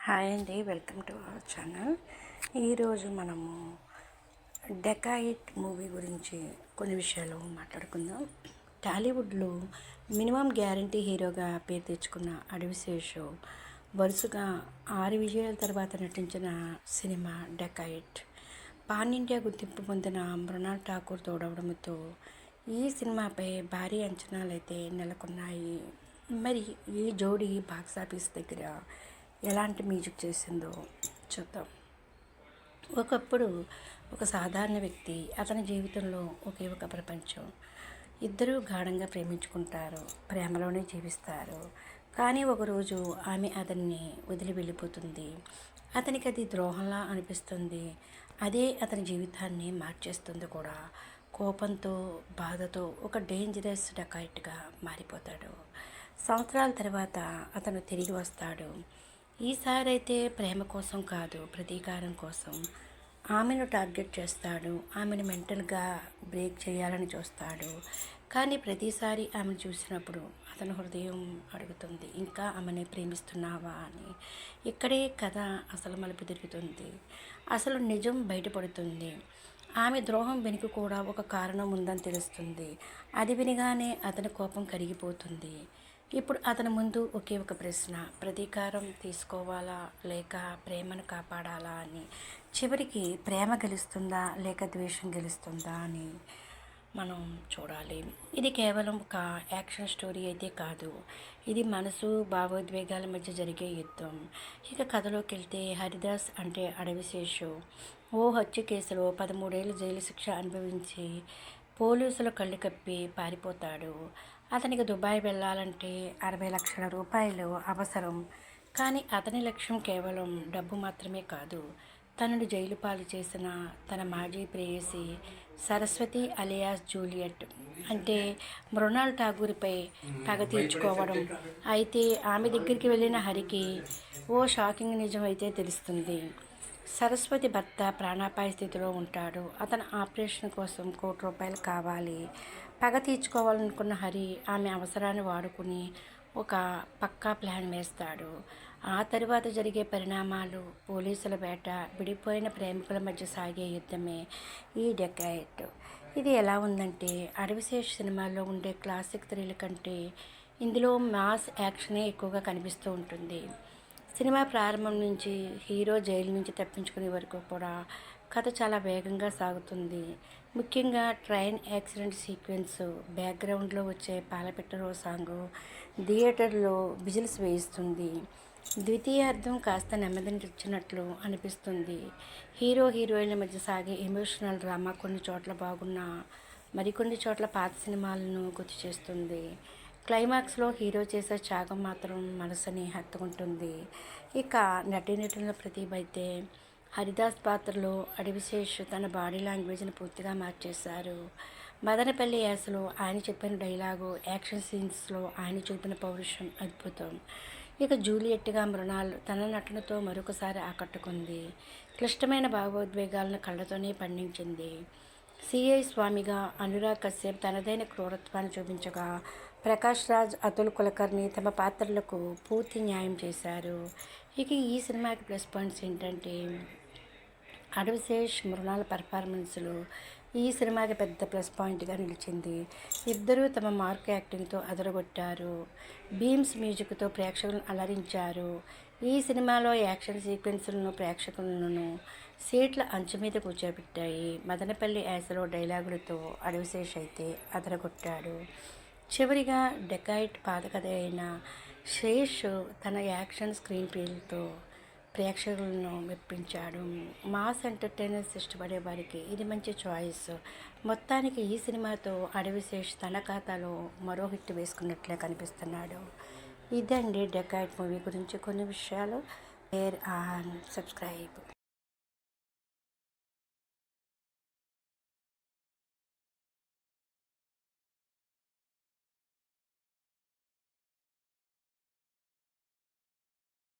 Hi అండి, welcome to our channel. ఈరోజు మనము డెకాయిట్ మూవీ గురించి కొన్ని విషయాలు మాట్లాడుకుందాం. టాలీవుడ్లో మినిమం గ్యారంటీ హీరోగా పేరు తెచ్చుకున్న అడవిశేషు వరుసగా 6 విజయాల తర్వాత నటించిన సినిమా డెకాయిట్. పాన్ ఇండియా గుర్తింపు పొందిన మృణాల్ ఠాకూర్ తోడవడంతో ఈ సినిమాపై భారీ అంచనాలు అయితే నెలకొన్నాయి. మరి ఈ జోడీ బాక్సాఫీస్ దగ్గర ఎలాంటి మ్యూజిక్ చేసిందో చూద్దాం. ఒకప్పుడు ఒక సాధారణ వ్యక్తి, అతని జీవితంలో ఒకే ఒక ప్రపంచం. ఇద్దరూ గాఢంగా ప్రేమించుకుంటారు, ప్రేమలోనే జీవిస్తారు. కానీ ఒకరోజు ఆమె అతన్ని వదిలి వెళ్ళిపోతుంది. అతనికి అది ద్రోహంలా అనిపిస్తుంది. అదే అతని జీవితాన్ని మార్చేస్తుంది కూడా. కోపంతో, బాధతో ఒక డేంజరస్ డకాయిట్గా మారిపోతాడు. సంవత్సరాల తర్వాత అతను తిరిగి వస్తాడు. ఈసారి అయితే ప్రేమ కోసం కాదు, ప్రతీకారం కోసం. ఆమెను టార్గెట్ చేస్తాడు. ఆమెను మెంటల్గా బ్రేక్ చేయాలని చూస్తాడు. కానీ ప్రతిసారి ఆమెను చూసినప్పుడు అతని హృదయం అడుగుతుంది, ఇంకా ఆమెని ప్రేమిస్తున్నావా అని. ఇక్కడే కథ అసలు మలుపు తిరుగుతుంది. అసలు నిజం బయటపడుతుంది. ఆమె ద్రోహం వెనుక కూడా ఒక కారణం ఉందని తెలుస్తుంది. అది వినగానే అతని కోపం కరిగిపోతుంది. ఇప్పుడు అతని ముందు ఒకే ఒక ప్రశ్న: ప్రతీకారం తీసుకోవాలా లేక ప్రేమను కాపాడాలా అని. చివరికి ప్రేమ గెలుస్తుందా లేక ద్వేషం గెలుస్తుందా అని మనం చూడాలి. ఇది కేవలం ఒక యాక్షన్ స్టోరీ అయితే కాదు. ఇది మనసు, భావోద్వేగాల మధ్య జరిగే యుద్ధం. ఇక కథలోకి వెళ్తే, హరిదాస్ అంటే అడవిశేషు ఓ హత్య కేసులో 13 ఏళ్ళు జైలు శిక్ష అనుభవించి పోలీసుల కళ్ళు కప్పి పారిపోతాడు. అతనికి దుబాయ్ వెళ్ళాలంటే 60 లక్షల రూపాయలు అవసరం. కానీ అతని లక్ష్యం కేవలం డబ్బు మాత్రమే కాదు, తనను జైలు పాలు చేసిన తన మాజీ ప్రేయసి సరస్వతి అలియాస్ జూలియట్ అంటే మృణాల్ ఠాగూర్పై పగ తీర్చుకోవడం. అయితే ఆమె దగ్గరికి వెళ్ళిన హరికి ఓ షాకింగ్ నిజం అయితే తెలుస్తుంది. సరస్వతి భర్త ప్రాణాపాయ స్థితిలో ఉంటాడు. అతని ఆపరేషన్ కోసం ₹1,00,00,000 కావాలి. పగ తీర్చుకోవాలనుకున్న హరి ఆమె అవసరాన్ని వాడుకుని ఒక పక్కా ప్లాన్ వేస్తాడు. ఆ తరువాత జరిగే పరిణామాలు, పోలీసుల వేట, విడిపోయిన ప్రేమికుల మధ్య సాగే యుద్ధమే ఈ డెకాయిట్. ఇది ఎలా ఉందంటే, అడవిశేష్ సినిమాల్లో ఉండే క్లాసిక్ థ్రిల్ కంటే ఇందులో మాస్ యాక్షనే ఎక్కువగా కనిపిస్తూ ఉంటుంది. సినిమా ప్రారంభం నుంచి హీరో జైలు నుంచి తప్పించుకునే వరకు కూడా కథ చాలా వేగంగా సాగుతుంది. ముఖ్యంగా ట్రైన్ యాక్సిడెంట్ సీక్వెన్స్, బ్యాక్గ్రౌండ్లో వచ్చే పాలపిట్టరో సాంగ్ థియేటర్లో విజిల్స్ వేయిస్తుంది. ద్వితీయార్థం కాస్త నెమ్మదించినట్లు అనిపిస్తుంది. హీరో హీరోయిన్ల మధ్య సాగే ఎమోషనల్ డ్రామా కొన్ని చోట్ల బాగున్నా మరికొన్ని చోట్ల పాత సినిమాలను గుర్తు చేస్తుంది. క్లైమాక్స్లో హీరో చేసే త్యాగం మాత్రం మనసుని హత్తుకుంటుంది. ఇక నటీనటుల ప్రతిభ అయితే, హరిదాస్ పాత్రలో అడవిశేష్ తన బాడీ లాంగ్వేజ్ని పూర్తిగా మార్చేశారు. మదనపల్లి యాసలో ఆయన చెప్పిన డైలాగు, యాక్షన్ సీన్స్లో ఆయన చూపిన పౌరుషం అద్భుతం. ఇక జూలియట్గా మృణాల్ తన నటనతో మరొకసారి ఆకట్టుకుంది. క్లిష్టమైన భావోద్వేగాలను కళ్ళతోనే పండించింది. సిఐ స్వామిగా అనురాగ్ కశ్యప్ తనదైన క్రూరత్వాన్ని చూపించగా, ప్రకాష్ రాజ్, అతుల్ కులకర్ణి తమ పాత్రలకు పూర్తి న్యాయం చేశారు. ఇక ఈ సినిమాకి ప్లస్ పాయింట్స్ ఏంటంటే, అడవిశేష్, మృణాల్ పర్ఫార్మెన్స్లు ఈ సినిమాకి పెద్ద ప్లస్ పాయింట్గా నిలిచింది. ఇద్దరూ తమ మార్క్ యాక్టింగ్తో అదరగొట్టారు. బీమ్స్ మ్యూజిక్తో ప్రేక్షకులను అలరించారు. ఈ సినిమాలో యాక్షన్ సీక్వెన్స్లను ప్రేక్షకులను సీట్ల అంచు మీద కూర్చోబెట్టాయి. మదనపల్లి యాసలో డైలాగులతో అడవిశేష్ అయితే అదరగొట్టాడు. చివరిగా డెకాయిట్ పాత కథ అయిన శేష్ తన యాక్షన్ స్క్రీన్ ప్లేలతో ప్రేక్షకులను మెప్పించాడు. మాస్ ఎంటర్టైనర్స్ ఇష్టపడే వారికి ఇది మంచి చాయిస్. మొత్తానికి ఈ సినిమాతో అడవిశేష్ తన ఖాతాలో మరో హిట్ వేసుకున్నట్లే కనిపిస్తున్నాడు. ఇదండి డెకాయిట్ మూవీ గురించి కొన్ని విషయాలు. Share and subscribe.